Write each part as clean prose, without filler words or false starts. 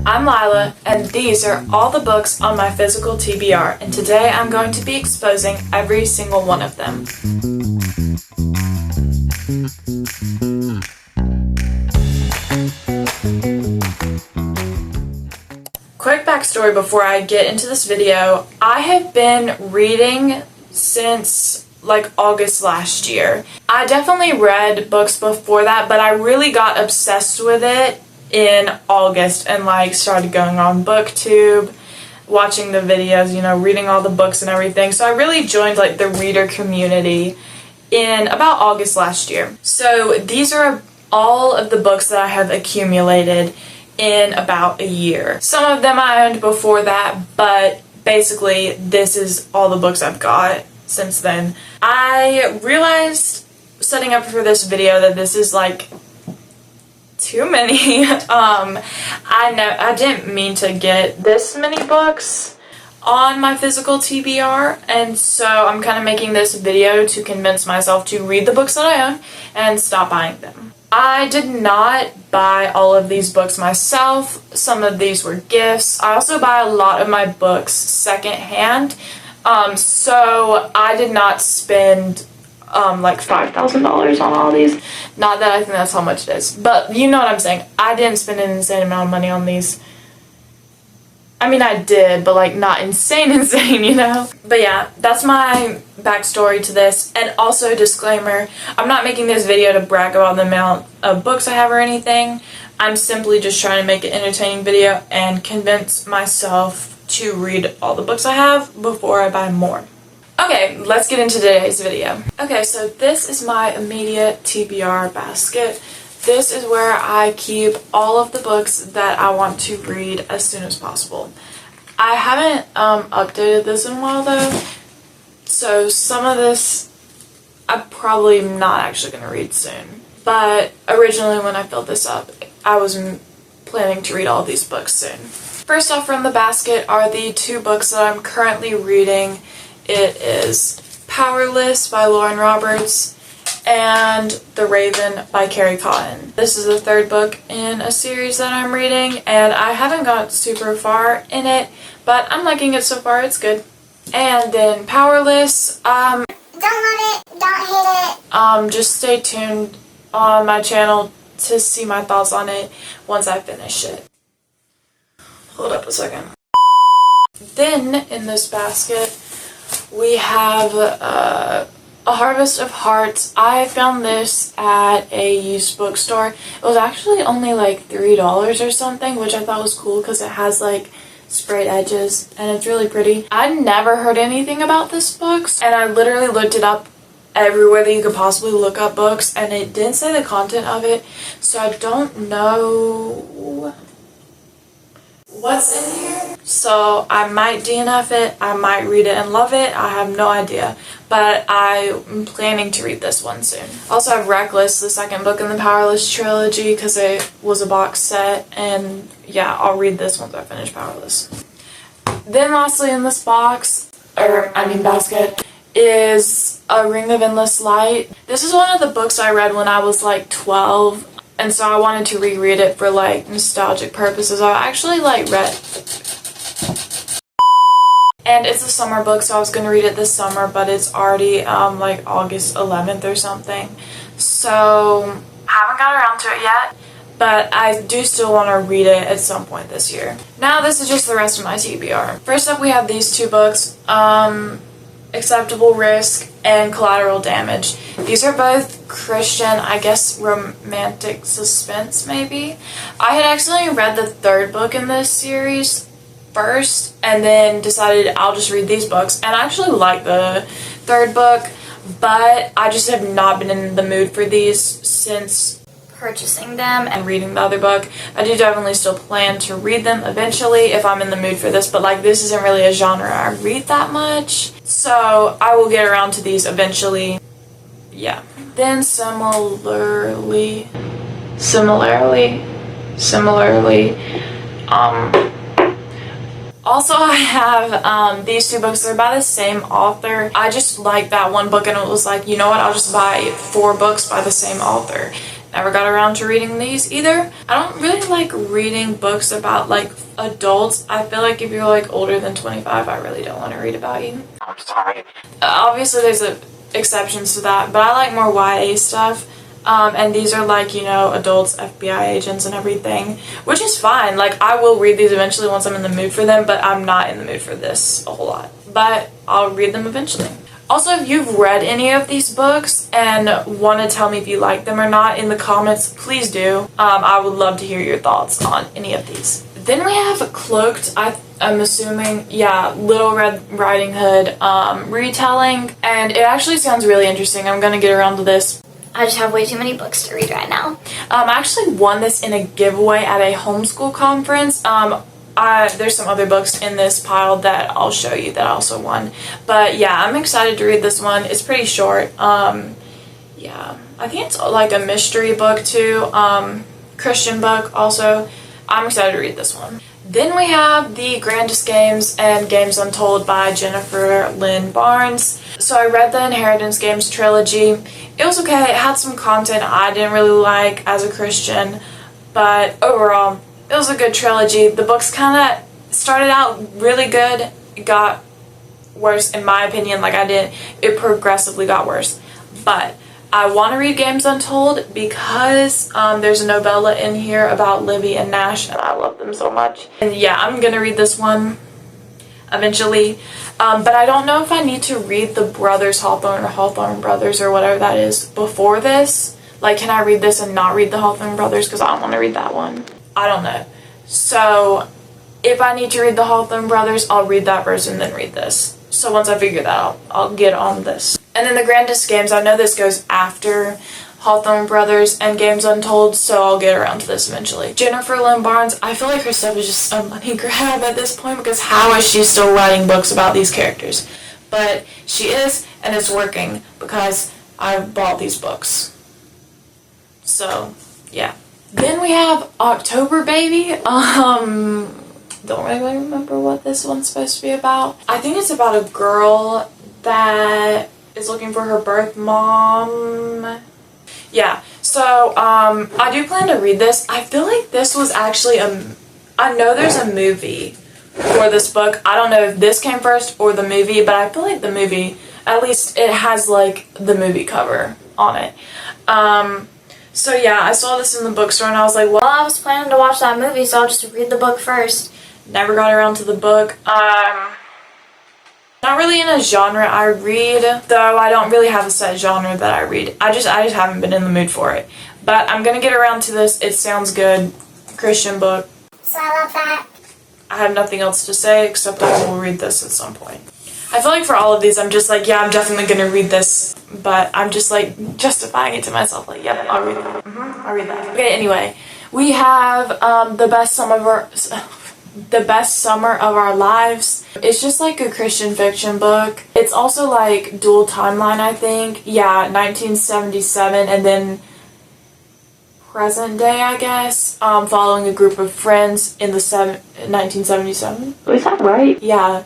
I'm Lila, and these are all the books on my physical TBR, and today I'm going to be exposing every single one of them. Quick backstory before I get into this video. I have been reading since like August last year. I definitely read books before that, but I really got obsessed with it in August and like started going on BookTube, watching the videos, you know, reading all the books and everything. So I really joined like the reader community in about August last year. So these are all of the books that I have accumulated in about a year. Some of them I owned before that, but basically this is all the books I've got since then. I realized setting up for this video that this is like too many. I didn't mean to get this many books on my physical TBR, and so I'm kind of making this video to convince myself to read the books that I own and stop buying them. I did not buy all of these books myself. Some of these were gifts. I also buy a lot of my books secondhand, so I did not spend like $5,000 on all these. Not that I think that's how much it is, but you know what I'm saying. I didn't spend an insane amount of money on these. I mean, I did, but like not insane, you know? But yeah, that's my backstory to this. And also, disclaimer, I'm not making this video to brag about the amount of books I have or anything. I'm simply just trying to make an entertaining video and convince myself to read all the books I have before I buy more. Okay, let's get into today's video. Okay, so this is my immediate TBR basket. This is where I keep all of the books that I want to read as soon as possible. I haven't updated this in a while though, so some of this I'm probably not actually going to read soon. But originally when I filled this up, I was planning to read all of these books soon. First off from the basket are the two books that I'm currently reading. It is Powerless by Lauren Roberts and The Raven by Carrie Cotton. This is the third book in a series that I'm reading, and I haven't got super far in it, but I'm liking it so far. It's good. And then Powerless, don't love it, don't hate it. Just stay tuned on my channel to see my thoughts on it once I finish it. Hold up a second. Then in this basket we have A Harvest of Hearts. I found this at a used bookstore. It was actually only like $3 or something, which I thought was cool because it has like sprayed edges and it's really pretty. I'd never heard anything about this book, and I literally looked it up everywhere that you could possibly look up books, and it didn't say the content of it, so I don't know what's in here. So I might DNF it, I might read it and love it, I have no idea. But I'm planning to read this one soon. Also, I have Reckless, the second book in the Powerless trilogy, because it was a box set, and yeah, I'll read this once I finish Powerless. Then lastly in this basket, is A Ring of Endless Light. This is one of the books I read when I was like 12, and so I wanted to reread it for like nostalgic purposes. I actually like read, and it's a summer book, so I was gonna read it this summer, but it's already like August 11th or something, so I haven't got around to it yet, but I do still want to read it at some point this year. Now this is just the rest of my TBR. First up we have these two books, Acceptable Risk and Collateral Damage. These are both Christian, I guess romantic suspense maybe. I had actually read the third book in this series first and then decided I'll just read these books, and I actually like the third book, but I just have not been in the mood for these since purchasing them and reading the other book. I do definitely still plan to read them eventually if I'm in the mood for this, but like this isn't really a genre I read that much, so I will get around to these eventually. Yeah. Then similarly, also I have these two books. They're by the same author. I just liked that one book and it was like, you know what, I'll just buy 4 books by the same author. Never got around to reading these either. I don't really like reading books about like adults. I feel like if you're like older than 25, I really don't want to read about you. I'm sorry. Obviously there's exceptions to that, but I like more YA stuff. And these are like, you know, adults, FBI agents and everything, which is fine. Like, I will read these eventually once I'm in the mood for them, but I'm not in the mood for this a whole lot. But I'll read them eventually. Also, if you've read any of these books and want to tell me if you like them or not in the comments, please do. I would love to hear your thoughts on any of these. Then we have Cloaked, I'm assuming, yeah, Little Red Riding Hood retelling, and it actually sounds really interesting. I'm gonna get around to this. I just have way too many books to read right now. I actually won this in a giveaway at a homeschool conference. There's some other books in this pile that I'll show you that I also won. But yeah, I'm excited to read this one. It's pretty short. Yeah, I think it's like a mystery book too. Christian book also. I'm excited to read this one. Then we have The Grandest Games and Games Untold by Jennifer Lynn Barnes. So I read the Inheritance Games trilogy. It was okay. It had some content I didn't really like as a Christian, but overall, it was a good trilogy. The books kind of started out really good. It got worse, in my opinion. Like, it progressively got worse. But I want to read Games Untold because there's a novella in here about Livy and Nash, and I love them so much. And yeah, I'm gonna read this one eventually. But I don't know if I need to read the Brothers Hawthorne or Hawthorne Brothers or whatever that is before this. Like, can I read this and not read the Hawthorne Brothers because I don't want to read that one? I don't know. So if I need to read the Hawthorne Brothers, I'll read that version and then read this. So once I figure that out, I'll get on this. And then The Grandest Games, I know this goes after Hawthorne Brothers and Games Untold, so I'll get around to this eventually. Jennifer Lynn Barnes, I feel like her stuff is just a money grab at this point because how is she still writing books about these characters? But she is, and it's working because I bought these books. So, yeah. Then we have October Baby. Don't really remember what this one's supposed to be about. I think it's about a girl that is looking for her birth mom. Yeah, so I do plan to read this. I feel like this was actually I know there's a movie for this book. I don't know if this came first or the movie, but I feel like the movie, at least it has like the movie cover on it. So yeah, I saw this in the bookstore and I was like, well, I was planning to watch that movie, so I'll just read the book first. Never got around to the book. Not really in a genre I read, though I don't really have a set genre that I read. I just haven't been in the mood for it. But I'm gonna get around to this. It sounds good. Christian book. So I love that. I have nothing else to say except I will read this at some point. I feel like for all of these, I'm just like, yeah, I'm definitely gonna read this, but I'm just like justifying it to myself, like, yeah, I'll read it. I'll read that. Okay, anyway, we have the best summer of our lives. It's just like a Christian fiction book. It's also like dual timeline, I think. Yeah, 1977 and then present day, I guess. Following a group of friends in the 1977. Is that right? Yeah,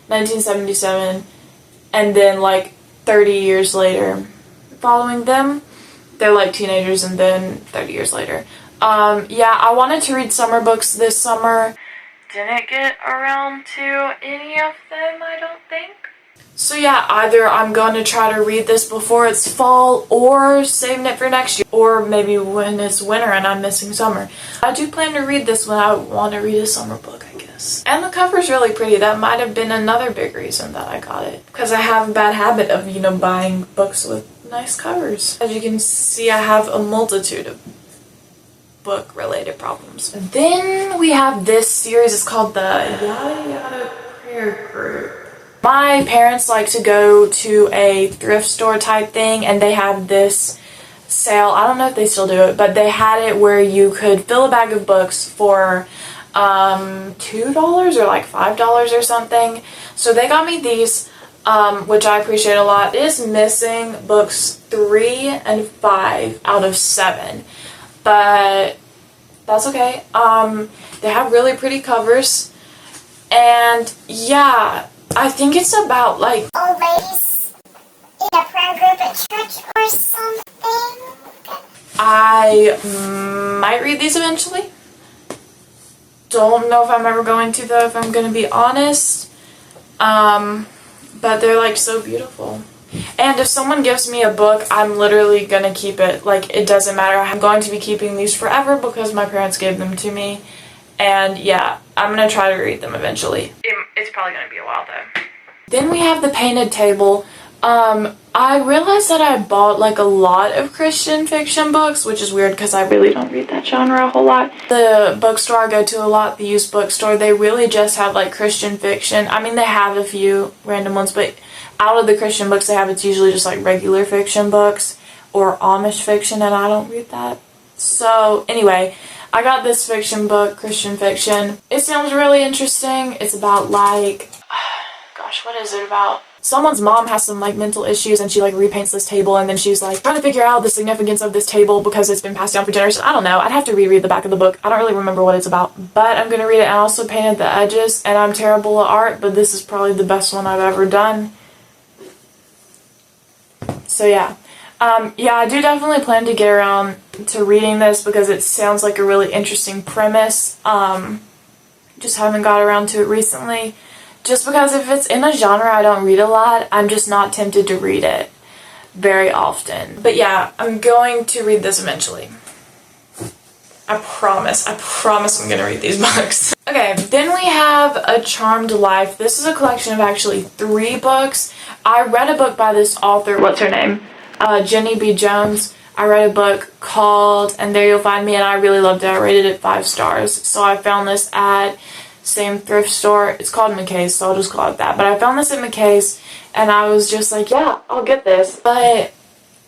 1977, and then like 30 years later, following them. They're like teenagers, and then 30 years later. Yeah, I wanted to read summer books this summer. Didn't get around to any of them, I don't think. So yeah, either I'm going to try to read this before it's fall or saving it for next year, or maybe when it's winter and I'm missing summer. I do plan to read this when I want to read a summer book, I guess. And the cover's really pretty. That might have been another big reason that I got it, because I have a bad habit of, you know, buying books with nice covers. As you can see, I have a multitude of book related problems. Then we have this series. It's called the Yada Yada Prayer Group. My parents like to go to a thrift store type thing, and they have this sale. I don't know if they still do it, but they had it where you could fill a bag of books for $2 or like $5 or something. So they got me these, which I appreciate a lot. It is missing books 3 and 5 out of 7. But that's okay. They have really pretty covers, and yeah, I think it's about like old ladies in a prayer group at church or something. I might read these eventually. Don't know if I'm ever going to though, if I'm going to be honest. But they're like so beautiful. And if someone gives me a book, I'm literally going to keep it. Like, it doesn't matter. I'm going to be keeping these forever because my parents gave them to me. And yeah, I'm going to try to read them eventually. It's probably going to be a while though. Then we have the painted table. I realized that I bought like a lot of Christian fiction books, which is weird because I really don't read that genre a whole lot. The bookstore I go to a lot, the used bookstore, they really just have like Christian fiction. I mean, they have a few random ones, but out of the Christian books they have, it's usually just like regular fiction books or Amish fiction, and I don't read that. So anyway, I got this fiction book, Christian fiction. It sounds really interesting. It's about like, gosh, what is it about? Someone's mom has some like mental issues and she like repaints this table, and then she's like trying to figure out the significance of this table because it's been passed down for generations. I don't know. I'd have to reread the back of the book. I don't really remember what it's about, but I'm gonna read it. I also painted the edges, and I'm terrible at art, but this is probably the best one I've ever done. So yeah. Yeah, I do definitely plan to get around to reading this because it sounds like a really interesting premise. Just haven't got around to it recently. Just because if it's in a genre I don't read a lot, I'm just not tempted to read it very often. But yeah, I'm going to read this eventually. I promise I'm gonna read these books. Okay, then we have A Charmed Life. This is a collection of actually 3 books. I read a book by this author, what's her name? Jenny B. Jones. I read a book called And There You'll Find Me, and I really loved it. I rated it 5 stars. So I found this at same thrift store. It's called McKay's, so I'll just call it that. But I found this at McKay's, and I was just like, yeah, I'll get this. But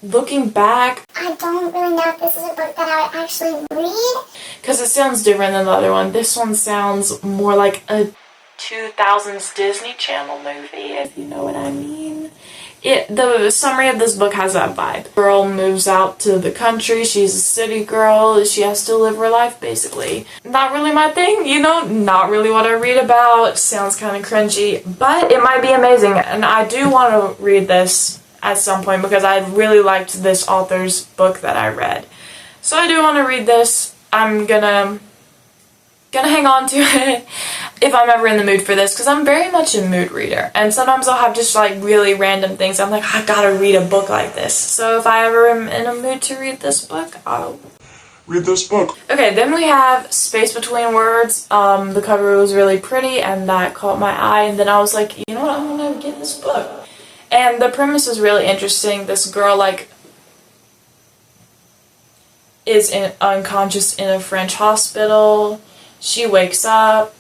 looking back, I don't really know if this is a book that I would actually read. because it sounds different than the other one. This one sounds more like a 2000s Disney Channel movie, if you know what I mean. The summary of this book has that vibe. Girl moves out to the country. She's a city girl. She has to live her life, basically. Not really my thing, you know? Not really what I read about. Sounds kind of cringy, but it might be amazing. And I do want to read this at some point because I really liked this author's book that I read. So I do want to read this. I'm gonna hang on to it if I'm ever in the mood for this, because I'm very much a mood reader, and sometimes I'll have just like really random things. I'm like, I gotta read a book like this. So if I ever am in a mood to read this book, I'll read this book. Okay, then we have Space Between Words. The cover was really pretty and that caught my eye, and then I was like, you know what, I'm gonna get this book. And the premise is really interesting. This girl like is unconscious in a French hospital. She wakes up.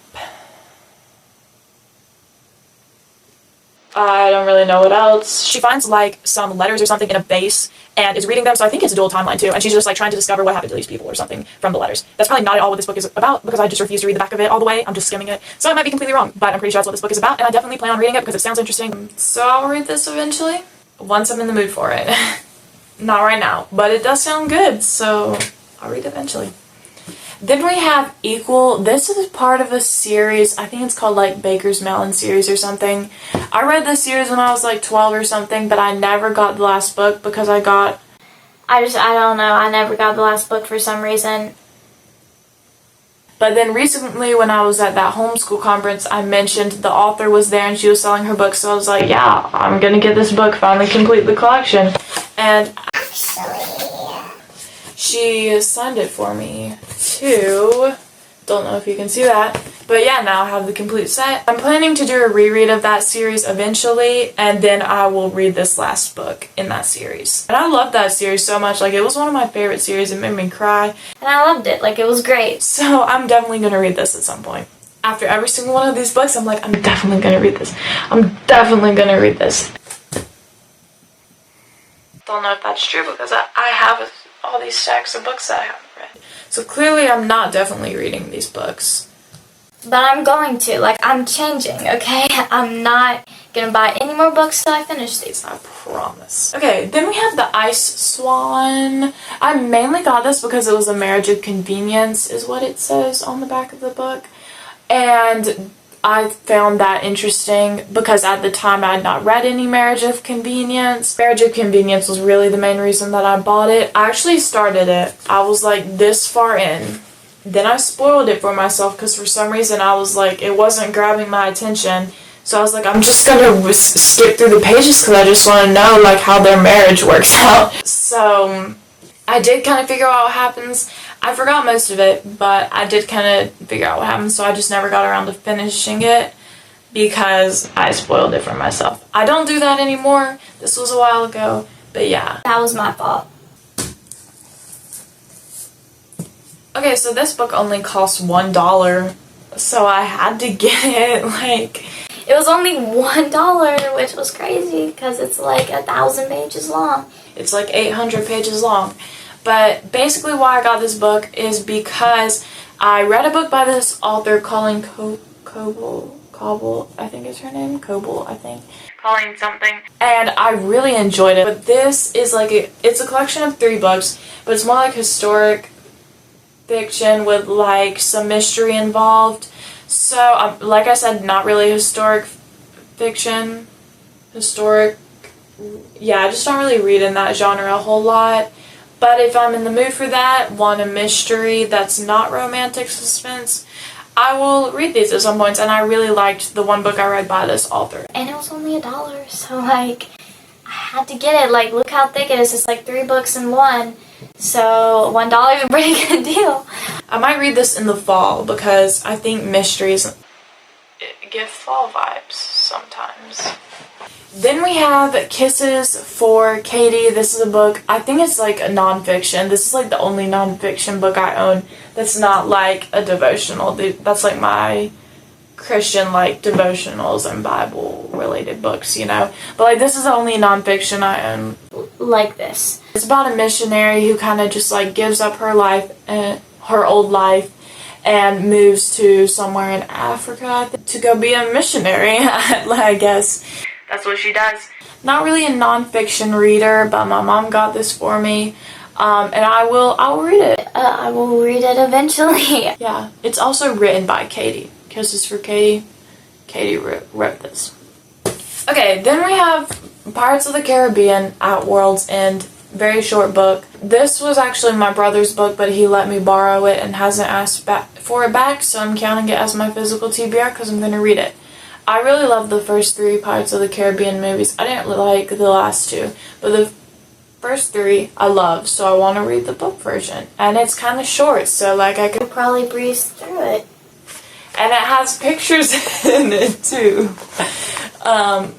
I don't really know what else. She finds like some letters or something in a vase and is reading them, so I think it's a dual timeline too, and she's just like trying to discover what happened to these people or something from the letters. That's probably not at all what this book is about because I just refuse to read the back of it all the way. I'm just skimming it, so I might be completely wrong, but I'm pretty sure that's what this book is about, and I definitely plan on reading it because it sounds interesting. So I'll read this eventually once I'm in the mood for it. Not right now, but it does sound good, so I'll read it eventually. Then we have Equal. This is part of a series. I think it's called like Baker's Mountain series or something. I read this series when I was like 12 or something, but I never got the last book because I don't know. I never got the last book for some reason. But then recently when I was at that homeschool conference, I mentioned the author was there and she was selling her book, so I was like, yeah, I'm gonna get this book, finally complete the collection. And she signed it for me too. Don't know if you can see that. But yeah, now I have the complete set. I'm planning to do a reread of that series eventually, and then I will read this last book in that series. And I love that series so much. Like, it was one of my favorite series. It made me cry. And I loved it. Like, it was great. So I'm definitely going to read this at some point. After every single one of these books, I'm like, I'm definitely going to read this. I'm definitely going to read this. Don't know if that's true because I have all these stacks of books that I haven't read. So clearly I'm not definitely reading these books. But I'm going to. Like, I'm changing, okay? I'm not gonna buy any more books till I finish these. I promise. Okay, then we have the Ice Swan. I mainly got this because it was a marriage of convenience, is what it says on the back of the book. And I found that interesting because at the time I had not read any Marriage of Convenience. Marriage of Convenience was really the main reason that I bought it. I actually started it. I was like this far in. Then I spoiled it for myself because for some reason I was like, it wasn't grabbing my attention. So I was like, I'm just gonna skip through the pages because I just want to know like how their marriage works out. So I did kind of figure out what happens. I forgot most of it, but I did kind of figure out what happened, so I just never got around to finishing it because I spoiled it for myself. I don't do that anymore. This was a while ago, but yeah. That was my fault. Okay, so this book only cost $1, so I had to get it, like... It was only $1, which was crazy because it's like 1,000 pages long. It's like 800 pages long. But basically why I got this book is because I read a book by this author, Colleen Coble, I think is her name, Coble, I think. Colleen something. And I really enjoyed it. But this is like, it's a collection of 3 books, but it's more like historic fiction with like some mystery involved. So, like I said, not really historic fiction. Yeah, I just don't really read in that genre a whole lot. But if I'm in the mood for that, want a mystery that's not romantic suspense, I will read these at some points. And I really liked the one book I read by this author. And it was only $1, so like, I had to get it. Like, look how thick it is. It's like 3 books in one. So $1 is a pretty good deal. I might read this in the fall because I think mysteries give fall vibes sometimes. Then we have Kisses for Katie. This is a book, I think it's like a nonfiction. This is like the only nonfiction book I own that's not like a devotional. That's like my Christian like devotionals and Bible related books, you know. But like this is the only nonfiction I own. Like this. It's about a missionary who kind of just like gives up her life, her old life, and moves to somewhere in Africa to go be a missionary, I guess. That's what she does. Not really a nonfiction reader, but my mom got this for me, and I will read it. I will read it eventually. Yeah, it's also written by Katie. Kisses for Katie. Katie wrote this. Okay, then we have Pirates of the Caribbean at World's End. Very short book. This was actually my brother's book, but he let me borrow it and hasn't asked for it back, so I'm counting it as my physical TBR because I'm going to read it. I really love the first 3 Pirates of the Caribbean movies. I didn't like the last 2, but the first 3 I love, so I want to read the book version. And it's kind of short, so like I could probably breeze through it. And it has pictures in it too,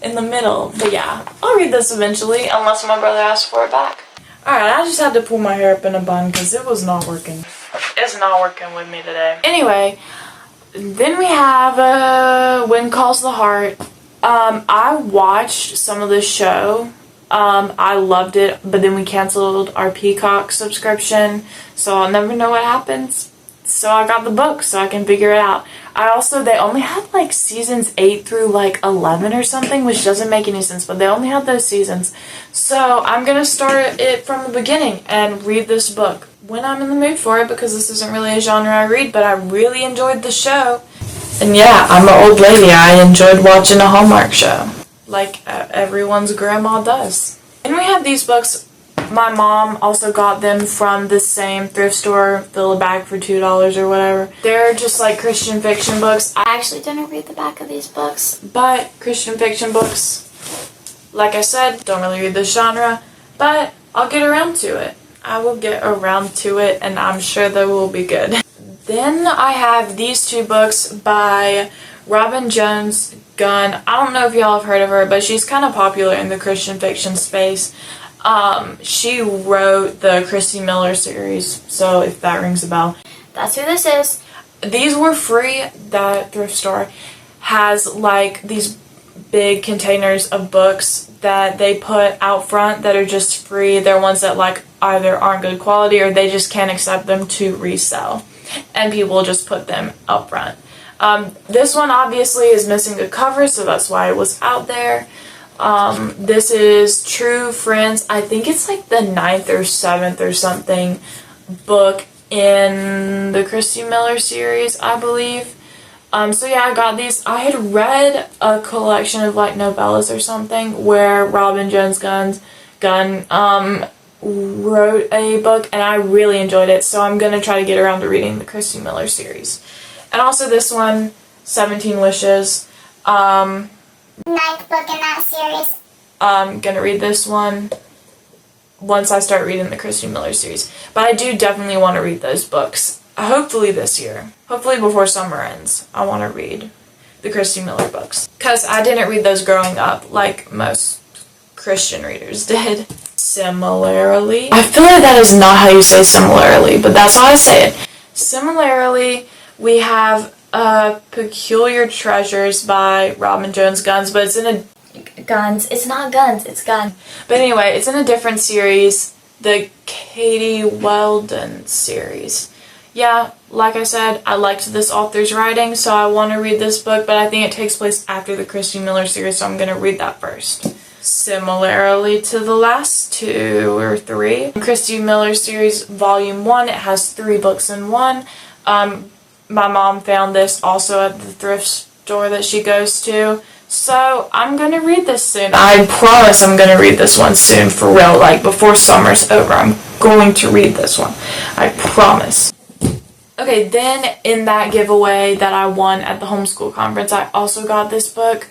in the middle. But yeah, I'll read this eventually, unless my brother asks for it back. Alright, I just had to pull my hair up in a bun because it was not working. It's not working with me today. Anyway, then we have When Calls the Heart. I watched some of this show. I loved it, but then we canceled our Peacock subscription, so I'll never know what happens. So I got the book so I can figure it out. They only had like seasons 8 through like 11 or something, which doesn't make any sense, but they only had those seasons. So I'm gonna start it from the beginning and read this book when I'm in the mood for it, because this isn't really a genre I read, but I really enjoyed the show. And yeah, I'm an old lady. I enjoyed watching a Hallmark show, like everyone's grandma does. And we have these books. My mom also got them from the same thrift store, fill a bag for $2 or whatever. They're just like Christian fiction books. I actually didn't read the back of these books. But Christian fiction books, like I said, don't really read this genre, but I'll get around to it. I will get around to it, and I'm sure they will be good. Then I have these 2 books by Robin Jones Gunn. I don't know if y'all have heard of her, but she's kind of popular in the Christian fiction space. She wrote the Christy Miller series, so if that rings a bell. That's who this is. These were free. That thrift store has like these big containers of books that they put out front that are just free. They're ones that like either aren't good quality or they just can't accept them to resell, and people just put them up front. This one obviously is missing a cover, so that's why it was out there. This is True Friends. I think it's like the 9th or 7th or something book in the Christy Miller series, I believe. So yeah, I got these. I had read a collection of like novellas or something where Robin Jones Gunn wrote a book, and I really enjoyed it, so I'm gonna try to get around to reading the Christy Miller series. And also this one, 17 Wishes. Ninth book in that series. I'm gonna read this one once I start reading the Christy Miller series. But I do definitely want to read those books. Hopefully this year. Hopefully before summer ends. I want to read the Christy Miller books. Because I didn't read those growing up like most Christian readers did. Similarly. I feel like that is not how you say similarly, but that's how I say it. Similarly, we have Peculiar Treasures by Robin Jones Gunn, but it's in a Guns. It's not Guns, it's Gun. But anyway, it's in a different series, the Katie Weldon series. Yeah, like I said, I liked this author's writing, so I want to read this book, but I think it takes place after the Christy Miller series, so I'm going to read that first. Similarly to the last 2 or 3, Christy Miller series volume 1, it has 3 books in one. My mom found this also at the thrift store that she goes to. So, I'm gonna read this soon. I promise I'm gonna read this one soon, for real, like, before summer's over. I'm going to read this one. I promise. Okay, then in that giveaway that I won at the homeschool conference, I also got this book.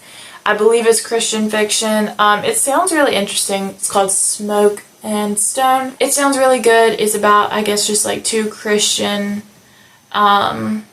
I believe it's Christian fiction. It sounds really interesting. It's called Smoke and Stone. It sounds really good. It's about, I guess, just like 2 Christian, not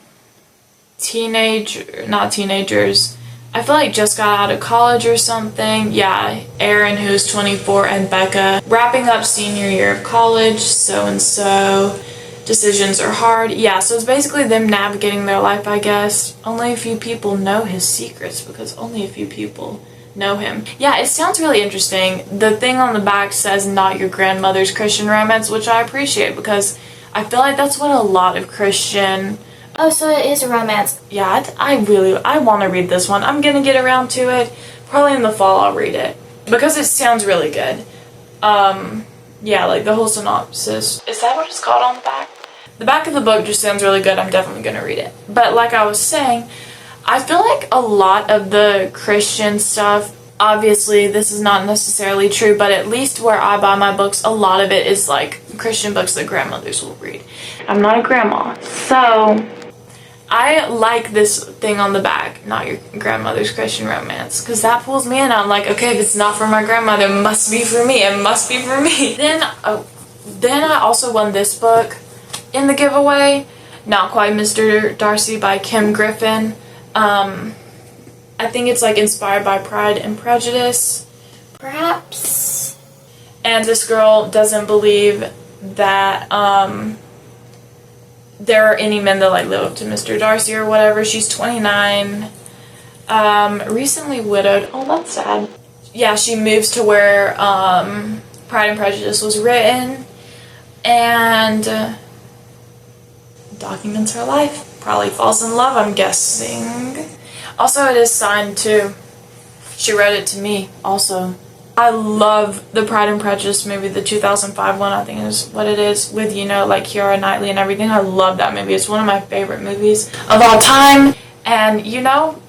teenagers, I feel like just got out of college or something. Yeah, Aaron, who's 24, and Becca wrapping up senior year of college, so-and-so. Decisions are hard. Yeah, so it's basically them navigating their life, I guess. Only a few people know his secrets because only a few people know him. Yeah, it sounds really interesting. The thing on the back says not your grandmother's Christian romance, which I appreciate because I feel like that's what a lot of Christian... Oh, so it is a romance. Yeah, I want to read this one. I'm gonna get around to it. Probably in the fall I'll read it. Because it sounds really good. Yeah, like the whole synopsis. Is that what it's called on the back? The back of the book just sounds really good. I'm definitely gonna read it. But like I was saying, I feel like a lot of the Christian stuff, obviously this is not necessarily true, but at least where I buy my books, a lot of it is like Christian books that grandmothers will read. I'm not a grandma, so... I like this thing on the back, not your grandmother's Christian romance, because that pulls me in. I'm like, okay, if it's not for my grandmother, it must be for me. It must be for me. Then I also won this book in the giveaway, Not Quite Mr. Darcy by Kim Griffin. I think it's like inspired by Pride and Prejudice. Perhaps. And this girl doesn't believe that, there are any men that like live up to Mr. Darcy or whatever. She's 29, recently widowed. Oh, that's sad. Yeah, she moves to where Pride and Prejudice was written and documents her life. Probably falls in love, I'm guessing. Also, it is signed too. She wrote it to me also. I love the Pride and Prejudice movie, the 2005 one, I think is what it is, with, you know, like Keira Knightley and everything. I love that movie. It's one of my favorite movies of all time. And, you know,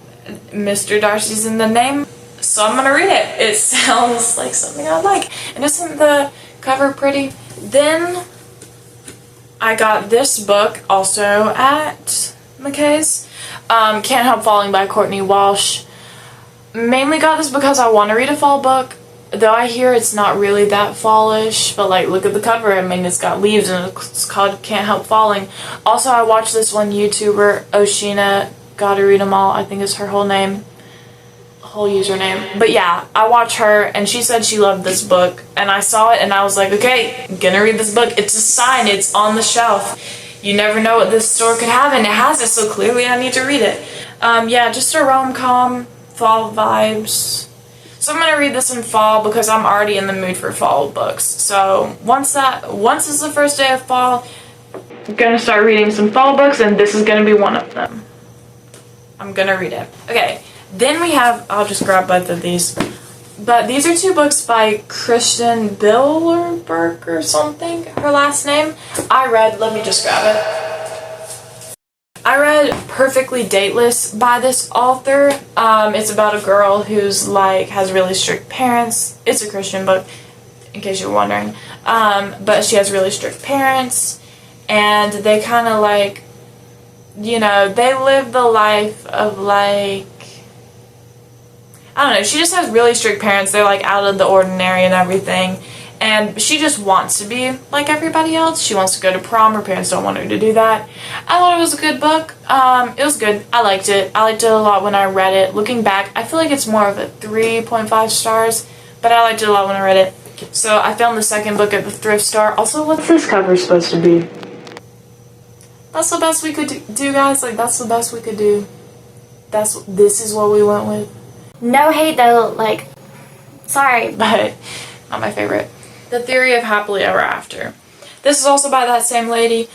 Mr. Darcy's in the name, so I'm gonna read it. It sounds like something I like. And isn't the cover pretty? Then I got this book also at McKay's. Can't Help Falling by Courtney Walsh. Mainly got this because I want to read a fall book. Though I hear it's not really that fallish, but like look at the cover. I mean, it's got leaves and it's called Can't Help Falling. Also, I watched this one YouTuber, Oshina, Gotta Read 'Em All, I think is her whole name, whole username. But yeah, I watched her and she said she loved this book and I saw it and I was like, okay, I'm gonna read this book. It's a sign, it's on the shelf. You never know what this store could have and it has it, so clearly I need to read it. Yeah, just a rom-com, fall vibes. So I'm going to read this in fall because I'm already in the mood for fall books. So once it's the first day of fall, I'm going to start reading some fall books and this is going to be one of them. I'm going to read it. Okay, then we have, I'll just grab both of these. But these are 2 books by Kristen Billerberg or something, her last name. Let me just grab it. I read read Perfectly Dateless by this author. It's about a girl who's like has really strict parents. It's a Christian book, in case you're wondering. But she has really strict parents, and they kind of like, you know, they live the life of like, I don't know, she just has really strict parents. They're like out of the ordinary and everything. And she just wants to be like everybody else. She wants to go to prom. Her parents don't want her to do that. I thought it was a good book. It was good. I liked it. I liked it a lot when I read it. Looking back, I feel like it's more of a 3.5 stars, but I liked it a lot when I read it. So I found the second book at the thrift store. Also, what's this cover supposed to be? That's the best we could do, guys. Like, that's the best we could do. This is what we went with. No hate though, like, sorry. But not my favorite. The Theory of Happily Ever After. This is also by that same lady,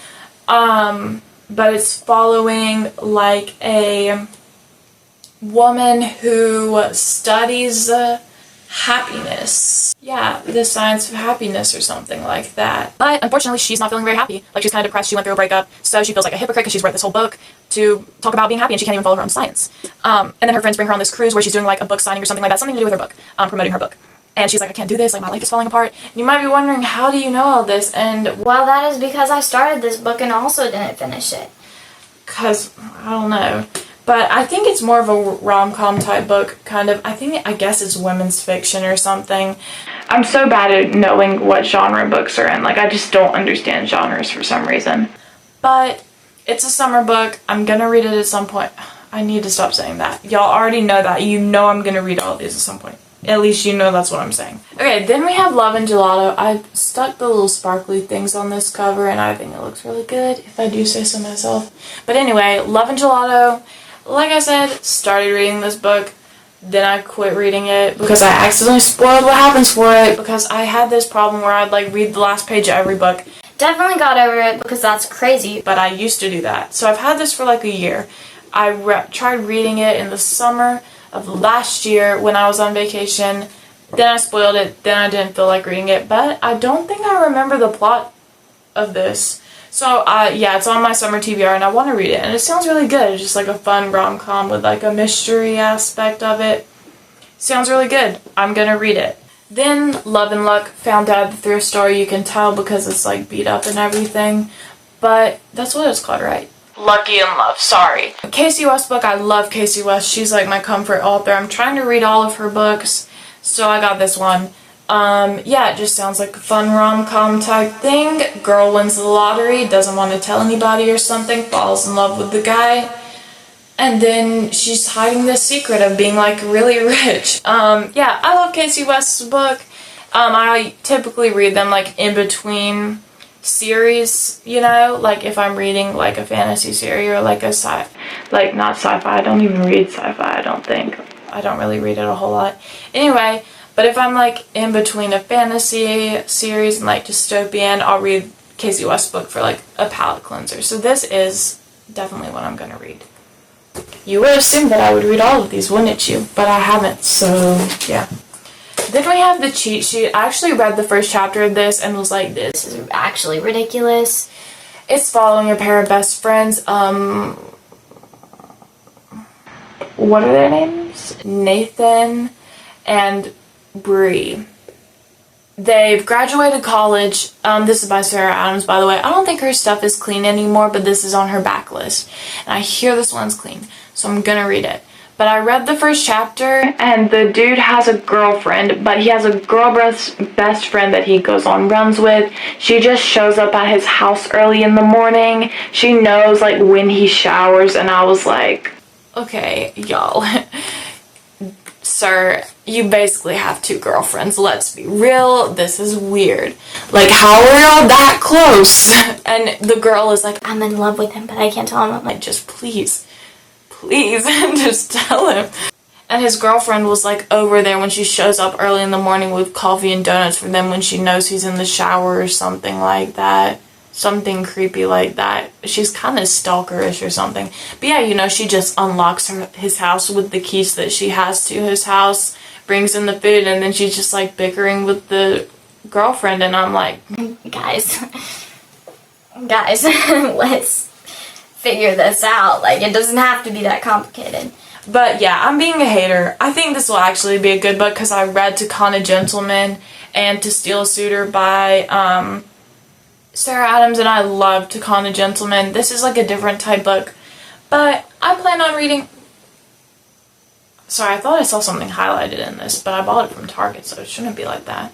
but it's following like a woman who studies happiness. Yeah, the science of happiness or something like that. But unfortunately, she's not feeling very happy. Like, she's kind of depressed. She went through a breakup, so she feels like a hypocrite because she's read this whole book to talk about being happy, and she can't even follow her own science. And then her friends bring her on this cruise where she's doing like a book signing or something like that, something to do with her book, promoting her book. And she's like, I can't do this, like my life is falling apart. And you might be wondering, how do you know all this? And Well, that is because I started this book and also didn't finish it. because, I don't know. But I think it's more of a rom-com type book, kind of. I guess it's women's fiction or something. I'm so bad at knowing what genre books are in. Like, I just don't understand genres for some reason. But it's a summer book. I'm gonna read it at some point. I need to stop saying that. Y'all already know that. You know I'm gonna read all of these at some point. At least you know that's what I'm saying. Okay, then we have Love and Gelato. I stuck the little sparkly things on this cover, and I think it looks really good, if I do say so myself. But anyway, Love and Gelato. Like I said, started reading this book, then I quit reading it because I accidentally spoiled what happens for it, because I had this problem where I'd like read the last page of every book. Definitely got over it because that's crazy. But I used to do that. So I've had this for like a year. I tried reading it in the summer of last year when I was on vacation. Then I spoiled it. Then I didn't feel like reading it. But I don't think I remember the plot of this. So, yeah, it's on my summer TBR and I want to read it. And it sounds really good. It's just like a fun rom-com with like a mystery aspect of it. Sounds really good. I'm going to read it. Then Love and Luck, found out at the thrift store. You can tell because it's like beat up and everything. But that's what it's called, right? Lucky in Love, sorry. Casey West book, I love Casey West. She's like my comfort author. I'm trying to read all of her books. So I got this one. Yeah, it just sounds like a fun rom-com type thing. Girl wins the lottery, doesn't want to tell anybody or something, falls in love with the guy, and then she's hiding the secret of being like really rich. Yeah, I love Casey West's book. I typically read them like in between series, you know, like if I'm reading like a fantasy series or like a not sci-fi. I don't even read sci-fi, I don't think. I don't really read it a whole lot. Anyway, but if I'm like in between a fantasy series and like dystopian, I'll read Casey West's book for like a palate cleanser. So this is definitely what I'm gonna read. You would assume that I would read all of these, wouldn't you? But I haven't, so yeah. Then we have the cheat sheet. I actually read the first chapter of this and was like, this is Actually ridiculous. It's following a pair of best friends. What are their names? Nathan and Bree. They've graduated college. This is by Sarah Adams, by the way. I don't think her stuff is clean anymore, but this is on her backlist. And I hear this one's clean, so I'm gonna read it. But I read the first chapter, and the dude has a girlfriend, but he has a girl best friend that he goes on runs with. She just shows up at his house early in the morning. She knows, like, when he showers, and I was like, okay, y'all. Sir, you basically have two girlfriends. Let's be real. This is weird. Like, how are y'all that close? And the girl is like, I'm in love with him, but I can't tell him. I'm like, just please, just tell him. And his girlfriend was like over there when she shows up early in the morning with coffee and donuts for them when she knows he's in the shower or something like that. Something creepy like that. She's kind of stalkerish or something. But yeah, you know, she just unlocks his house with the keys that she has to his house, brings in the food, and then she's just like bickering with the girlfriend, and I'm like, guys, let's figure this out. Like, it doesn't have to be that complicated. But yeah, I'm being a hater. I think this will actually be a good book because I read To Con a Gentleman and To Steal a Suitor by Sarah Adams, and I love To Con a Gentleman. This is like a different type book, but I plan on reading... Sorry, I thought I saw something highlighted in this, but I bought it from Target, so it shouldn't be like that.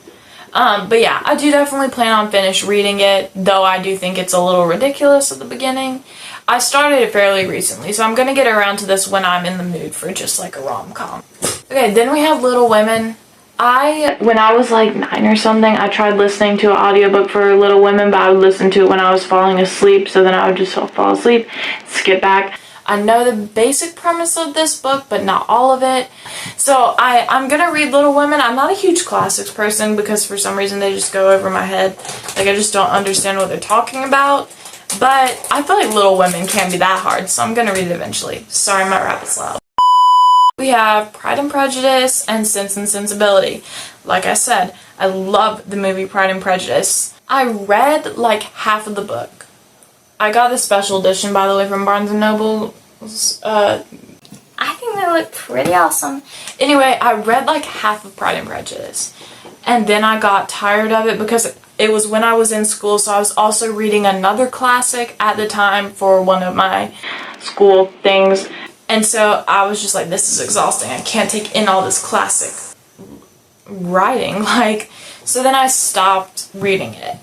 But yeah, I do definitely plan on finish reading it, though I do think it's a little ridiculous at the beginning. I started it fairly recently, so I'm going to get around to this when I'm in the mood for just like a rom-com. Okay, then we have Little Women. When I was like 9 or something, I tried listening to an audiobook for Little Women, but I would listen to it when I was falling asleep, so then I would just fall asleep, skip back. I know the basic premise of this book, but not all of it. So I'm going to read Little Women. I'm not a huge classics person because for some reason they just go over my head. Like, I just don't understand what they're talking about. But I feel like Little Women can't be that hard, so I'm going to read it eventually. Sorry, my rap is loud. We have Pride and Prejudice and Sense and Sensibility. Like I said, I love the movie Pride and Prejudice. I read like half of the book. I got the special edition, by the way, from Barnes & Noble. I think they look pretty awesome. Anyway, I read like half of Pride and Prejudice. And then I got tired of it because it was when I was in school, so I was also reading another classic at the time for one of my school things. And so I was just like, this is exhausting. I can't take in all this classic writing. So then I stopped reading it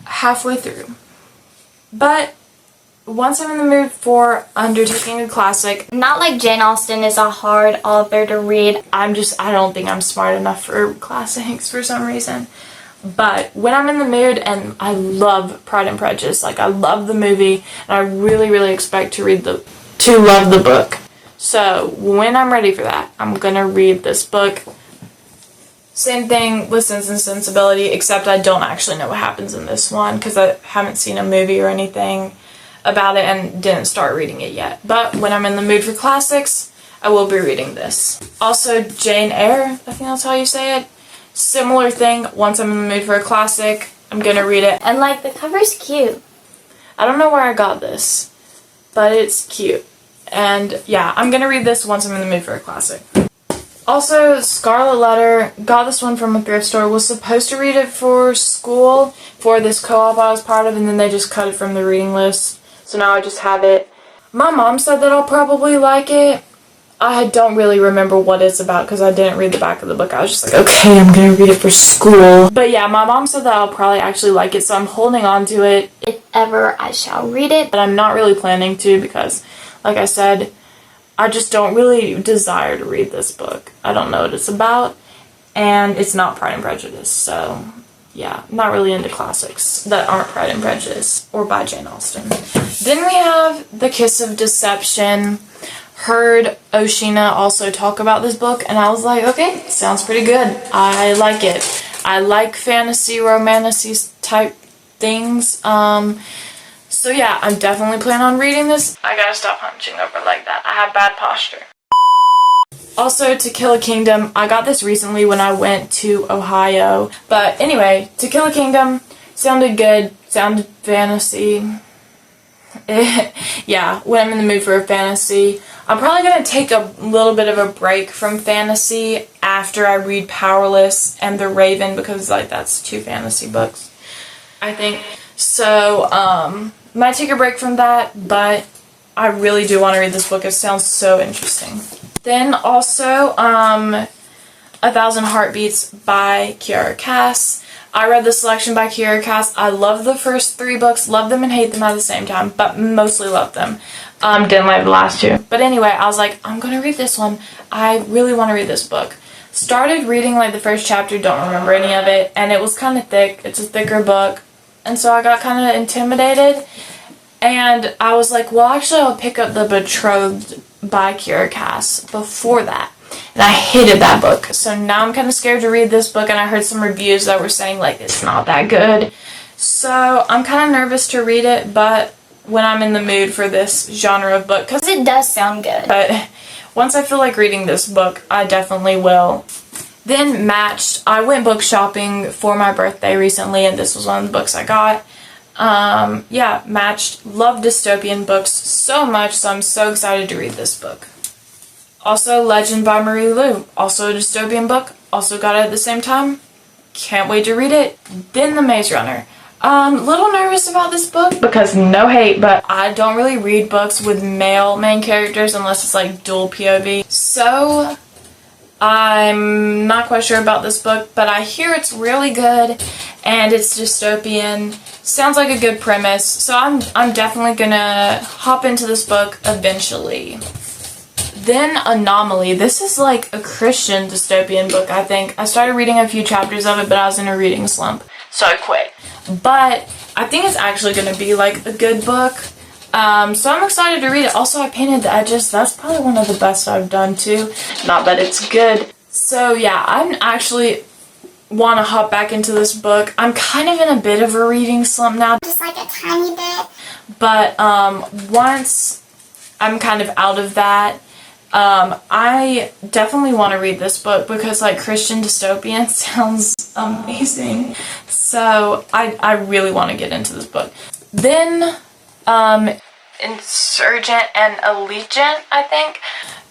halfway through. But once I'm in the mood for undertaking a classic... Not like Jane Austen is a hard author to read. I don't think I'm smart enough for classics for some reason. But when I'm in the mood, and I love Pride and Prejudice, like I love the movie, and I really, really expect to love the book. So when I'm ready for that, I'm gonna read this book. Same thing with Sense and Sensibility, except I don't actually know what happens in this one because I haven't seen a movie or anything about it and didn't start reading it yet. But when I'm in the mood for classics, I will be reading this. Also, Jane Eyre, I think that's how you say it. Similar thing, once I'm in the mood for a classic, I'm gonna read it. And like, the cover's cute. I don't know where I got this, but it's cute. And yeah, I'm gonna read this once I'm in the mood for a classic. Also, Scarlet Letter, got this one from a thrift store, was supposed to read it for school, for this co-op I was part of, and then they just cut it from the reading list. So now I just have it. My mom said that I'll probably like it. I don't really remember what it's about because I didn't read the back of the book. I was just like, okay, I'm gonna read it for school. But yeah, my mom said that I'll probably actually like it, so I'm holding on to it. If ever I shall read it. But I'm not really planning to because, like I said, I just don't really desire to read this book. I don't know what it's about, and it's not Pride and Prejudice, so yeah, not really into classics that aren't Pride and Prejudice or by Jane Austen. Then we have The Kiss of Deception. Heard Oshina also talk about this book, and I was like, okay, sounds pretty good. I like it. I like fantasy, romantic type things. So yeah, I'm definitely planning on reading this. I gotta stop hunching over like that. I have bad posture. Also, To Kill a Kingdom. I got this recently when I went to Ohio. But anyway, To Kill a Kingdom sounded good. Sounded fantasy. Yeah, when I'm in the mood for a fantasy. I'm probably going to take a little bit of a break from fantasy after I read Powerless and The Raven because like that's 2 fantasy books, I think. So, might take a break from that, but I really do want to read this book. It sounds so interesting. Then also, 1,000 Heartbeats by Kiara Cass. I read the selection by Kiara Cass. I love the first 3 books, love them and hate them at the same time, but mostly love them. Didn't like the last 2. But anyway, I was like, I'm gonna read this one. I really want to read this book. Started reading like the first chapter, don't remember any of it, and it was kind of thick. It's a thicker book, and so I got kind of intimidated. And I was like, well, actually, I'll pick up The Betrothed by Kiara Cass before that. And I hated that book. So now I'm kind of scared to read this book, and I heard some reviews that were saying, like, it's not that good. So I'm kind of nervous to read it, but when I'm in the mood for this genre of book, because it does sound good. But once I feel like reading this book, I definitely will. Then Matched. I went book shopping for my birthday recently, and this was one of the books I got. Yeah, matched. Love dystopian books so much, so I'm so excited to read this book. Also, Legend by Marie Lu. Also a dystopian book. Also got it at the same time. Can't wait to read it. Then The Maze Runner. Little nervous about this book because no hate, but I don't really read books with male main characters unless it's like dual POV. So I'm not quite sure about this book, but I hear it's really good and it's dystopian. Sounds like a good premise, so I'm definitely gonna hop into this book eventually. Then Anomaly. This is like a Christian dystopian book, I think. I started reading a few chapters of it, but I was in a reading slump, so I quit. But I think it's actually going to be like a good book, so I'm excited to read it. Also, I painted the edges. That's probably one of the best I've done too. Not that it's good. So yeah, I'm actually want to hop back into this book. I'm kind of in a bit of a reading slump now. Just like a tiny bit. But once I'm kind of out of that, I definitely want to read this book because like Christian dystopian sounds amazing. So I really want to get into this book. Then Insurgent and Allegiant, I think.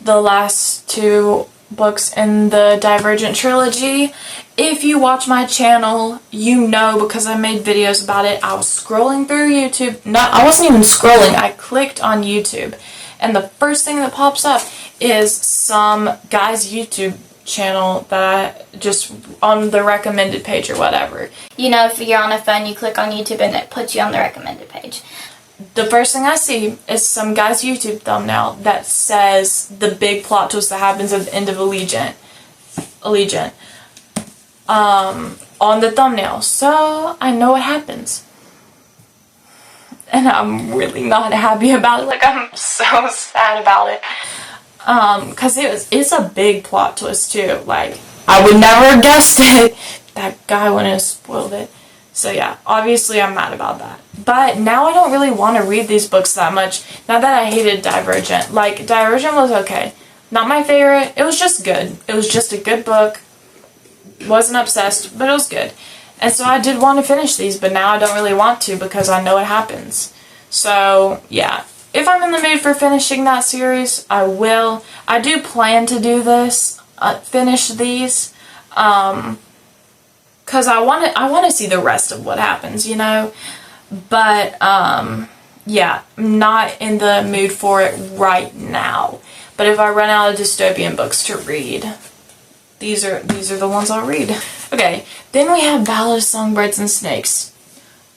The last two books in the Divergent trilogy. If you watch my channel, you know because I made videos about it. I was scrolling through YouTube. I wasn't even scrolling. I clicked on YouTube. And the first thing that pops up is some guy's YouTube channel that I just on the recommended page or whatever. You know, if you're on a phone, you click on YouTube and it puts you on the recommended page. The first thing I see is some guy's YouTube thumbnail that says the big plot twist that happens at the end of Allegiant. On the thumbnail. So I know what happens. And I'm really not happy about it. Like, I'm so sad about it. Cause it's a big plot twist too. Like, I would never have guessed it. That guy wouldn't have spoiled it. So yeah, obviously I'm mad about that. But now I don't really want to read these books that much. Not that I hated Divergent. Like, Divergent was okay. Not my favorite. It was just good. It was just a good book. Wasn't obsessed, but it was good. And so I did want to finish these, but now I don't really want to because I know what happens. So, yeah. If I'm in the mood for finishing that series, I will. I do plan to do this, finish these, because I want to see the rest of what happens, you know? But, yeah, I'm not in the mood for it right now. But if I run out of dystopian books to read, these are the ones I'll read. Okay, then we have Ballad of Songbirds and Snakes.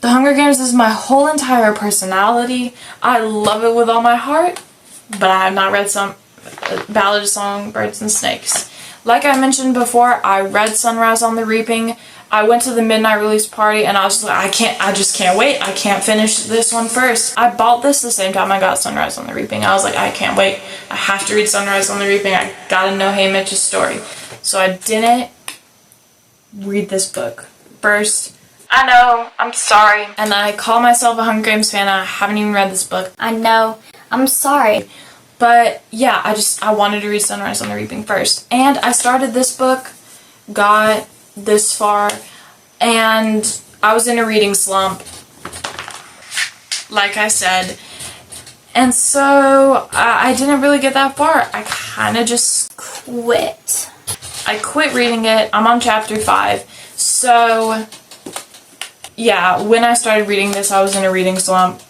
The Hunger Games is my whole entire personality. I love it with all my heart, but I have not read Ballad of Songbirds and Snakes. Like I mentioned before, I read Sunrise on the Reaping. I went to the midnight release party and I was like, I just can't wait. I can't finish this one first. I bought this the same time I got Sunrise on the Reaping. I was like, I can't wait. I have to read Sunrise on the Reaping. I gotta know Hay Mitch's story. So I didn't read this book first. I know, I'm sorry. And I call myself a Hunger Games fan. I haven't even read this book. I know, I'm sorry. But yeah, I wanted to read Sunrise on the Reaping first. And I started this book, got this far, and I was in a reading slump, like I said. And so I didn't really get that far. I kind of just quit. I quit reading it. I'm on chapter 5. So yeah, when I started reading this, I was in a reading slump.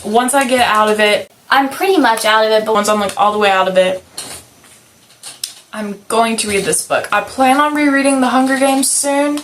Once I get out of it, I'm pretty much out of it, but once I'm like all the way out of it, I'm going to read this book. I plan on rereading The Hunger Games soon,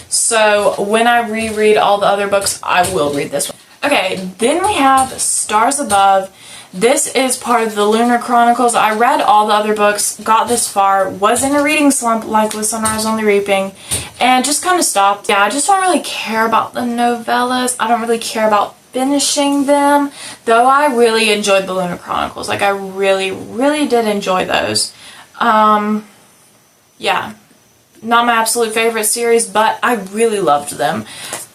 so when I reread all the other books, I will read this one. Okay, then we have Stars Above. This is part of the Lunar Chronicles. I read all the other books, got this far, was in a reading slump like with Sunrise on the Reaping, and just kind of stopped. Yeah, I just don't really care about the novellas. I don't really care about finishing them, though I really enjoyed the Lunar Chronicles. Like, I really, really did enjoy those. Yeah, not my absolute favorite series, but I really loved them.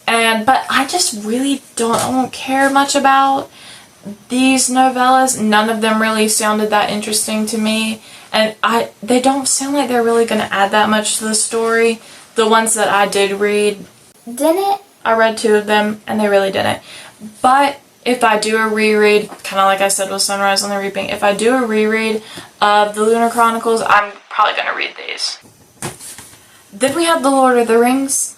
But I just really don't care much about these novellas. None of them really sounded that interesting to me, and they don't sound like they're really going to add that much to the story. The ones that I did read. Didn't I read 2 of them and they really didn't. But if I do a reread, kind of like I said with Sunrise on the Reaping, if I do a reread of the Lunar Chronicles, I'm probably going to read these. Then we have The Lord of the Rings.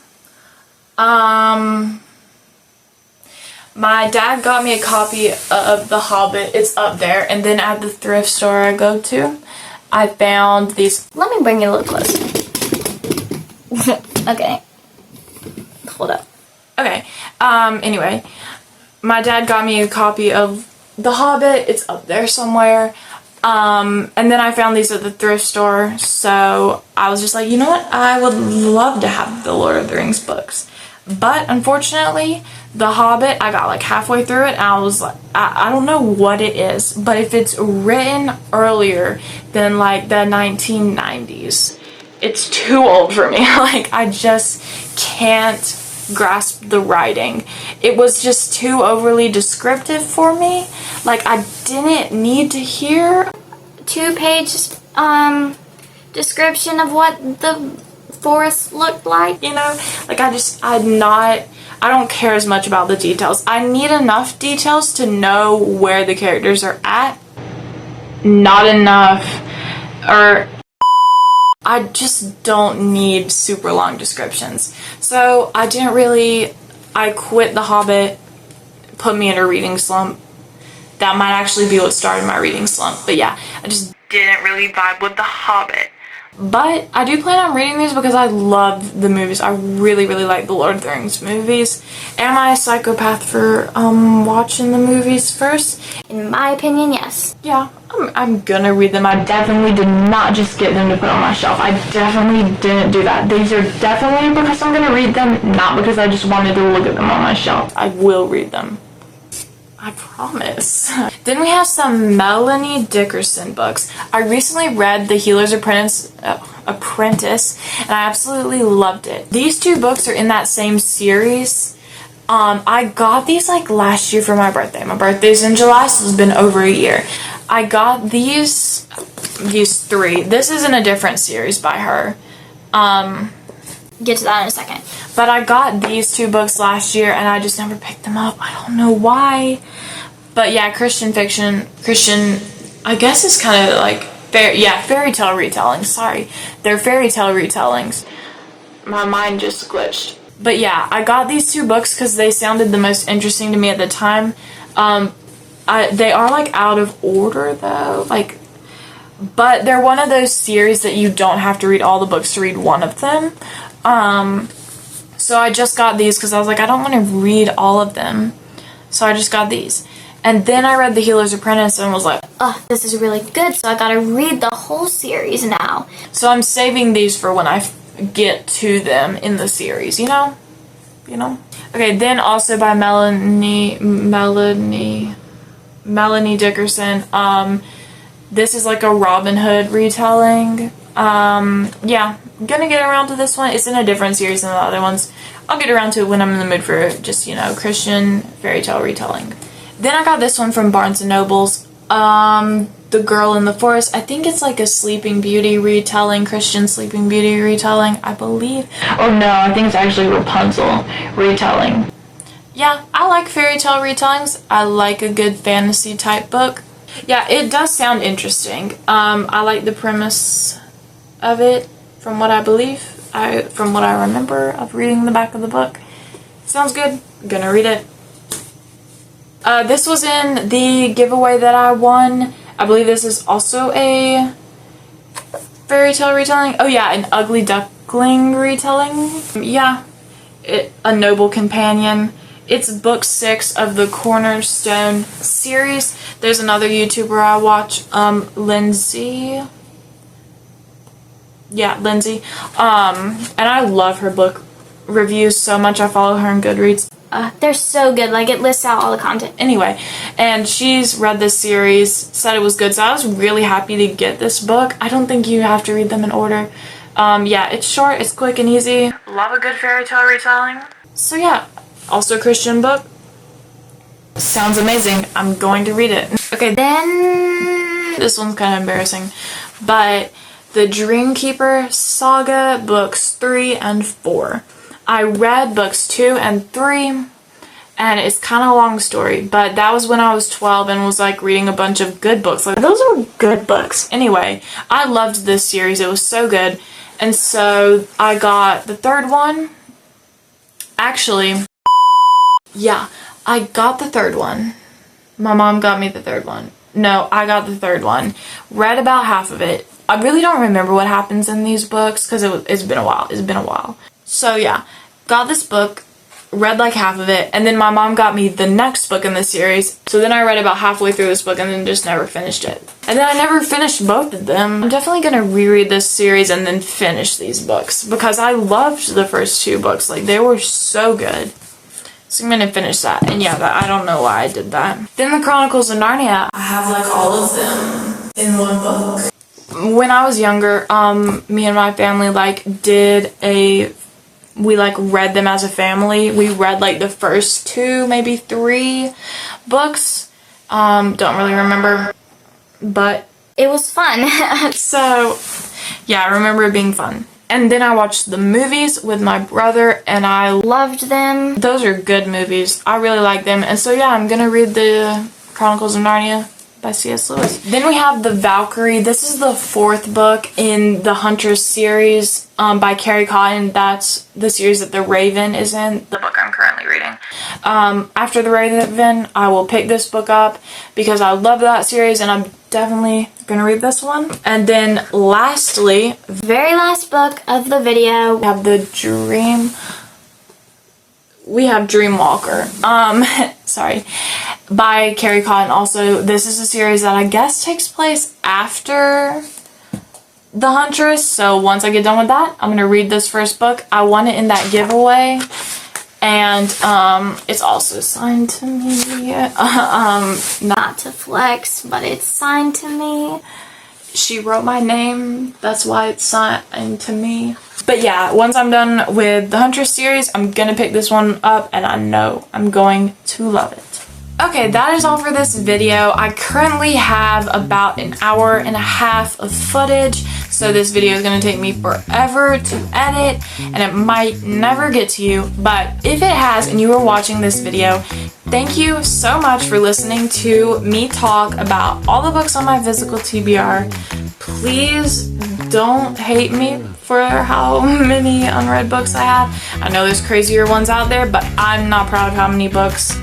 My dad got me a copy of The Hobbit. It's up there. And then at the thrift store I go to, I found these. Let me bring you a little closer. Okay. Hold up. Okay. Anyway, my dad got me a copy of The Hobbit. It's up there somewhere. And then I found these at the thrift store. So I was just like, you know what? I would love to have the Lord of the Rings books. But unfortunately, The Hobbit, I got like halfway through it and I was like, I don't know what it is, but if it's written earlier than like the 1990s, it's too old for me. Like, I just can't grasp the writing. It was just too overly descriptive for me. Like, I didn't need to hear 2-page description of what the forest looked like. you know, like I don't care as much about the details. I need enough details to know where the characters are at. Not enough, or I just don't need super long descriptions. So I quit The Hobbit, put me in a reading slump. That might actually be what started my reading slump. But yeah, I just didn't really vibe with The Hobbit. But I do plan on reading these because I love the movies. I really, really like the Lord of the Rings movies. Am I a psychopath for watching the movies first? In my opinion, yes. Yeah, I'm gonna read them. I definitely did not just get them to put on my shelf. I definitely didn't do that. These are definitely because I'm gonna read them, not because I just wanted to look at them on my shelf. I will read them. I promise. Then we have some Melanie Dickerson books. I recently read The Healer's Apprentice, and I absolutely loved it. These 2 books are in that same series. I got these like last year for my birthday. My birthday's in July, so it's been over a year. I got these 3. This is in a different series by her. Get to that in a second. But I got these 2 books last year and I just never picked them up. I don't know why. But yeah, Christian fiction, I guess it's kind of like, fairy tale retellings. Sorry. They're fairy tale retellings. My mind just glitched. But yeah, I got these 2 books because they sounded the most interesting to me at the time. They are like out of order though. But they're one of those series that you don't have to read all the books to read one of them. So I just got these because I was like, I don't want to read all of them. So I just got these. And then I read The Healer's Apprentice and was like, oh, this is really good, so I gotta read the whole series now. So I'm saving these for when I get to them in the series, you know? Okay, then also by Melanie Dickerson. This is like a Robin Hood retelling. Yeah, I'm gonna get around to this one. It's in a different series than the other ones. I'll get around to it when I'm in the mood for just, Christian fairy tale retelling. Then I got this one from Barnes & Noble's. The Girl in the Forest. I think it's like a Sleeping Beauty retelling, Christian Sleeping Beauty retelling, I believe. Oh no, I think it's actually Rapunzel retelling. Yeah, I like fairy tale retellings. I like a good fantasy type book. Yeah, it does sound interesting. I like the premise of it from what I believe. From what I remember of reading the back of the book. Sounds good. I'm gonna read it. This was in the giveaway that I won. I believe this is also a fairy tale retelling. Oh yeah, an Ugly Duckling retelling. Yeah, A Noble Companion. It's book 6 of the Cornerstone series. There's another YouTuber I watch, Lindsay. Yeah, Lindsay. And I love her book reviews so much. I follow her on Goodreads. They're so good. Like, it lists out all the content. Anyway, and she's read this series, said it was good, so I was really happy to get this book. I don't think you have to read them in order. Yeah, it's short, it's quick and easy. Love a good fairy tale retelling. So yeah, also a Christian book. Sounds amazing. I'm going to read it. Okay, then this one's kind of embarrassing, but the Dreamkeeper Saga books 3 and 4. I read books 2 and 3, and it's kind of a long story, but that was when I was 12 and was like reading a bunch of good books. Like, those were good books. Anyway, I loved this series. It was so good. And so I got the third one. Actually, yeah, I got the third one. My mom got me the third one. No, I got the third one. Read about half of it. I really don't remember what happens in these books because it's been a while. It's been a while. So yeah, got this book, read like half of it, and then my mom got me the next book in the series. So then I read about halfway through this book and then just never finished it. And then I never finished both of them. I'm definitely gonna reread this series and then finish these books because I loved the first 2 books. Like, they were so good. So I'm gonna finish that. And yeah, I don't know why I did that. Then the Chronicles of Narnia. I have like all of them in one book. When I was younger, me and my family we read them as a family. We read like the first 2, maybe 3 books. Don't really remember, but it was fun. So yeah, I remember it being fun. And then I watched the movies with my brother and I Loved them. those are good movies. I really like them. And so yeah, I'm gonna read the Chronicles of Narnia by C.S. Lewis. Then we have The Valkyrie. This is the 4th book in the Huntress series by Carrie Cotton. That's the series that The Raven is in, the book I'm currently reading. After The Raven, I will pick this book up because I love that series and I'm definitely gonna read this one. And then lastly, Very last book of the video. we have Dreamwalker. Sorry, by Carrie Cotton. Also, this is a series that I guess takes place after The Huntress. So once I get done with that, I'm gonna read this first book. I won it in that giveaway, and it's also signed to me. Not to flex, but it's signed to me. She wrote my name. That's why it's signed to me. But yeah, once I'm done with the Huntress series, I'm gonna pick this one up and I know I'm going to love it. Okay, that is all for this video. I currently have about an hour and a half of footage, so this video is gonna take me forever to edit and it might never get to you, but if it has and you are watching this video, thank you so much for listening to me talk about all the books on my physical TBR. Please don't hate me for how many unread books I have. I know there's crazier ones out there, but I'm not proud of how many books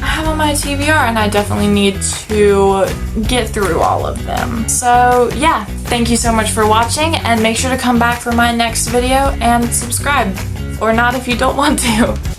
I have on my TBR, and I definitely need to get through all of them. So yeah, thank you so much for watching, and make sure to come back for my next video and subscribe. Or not if you don't want to.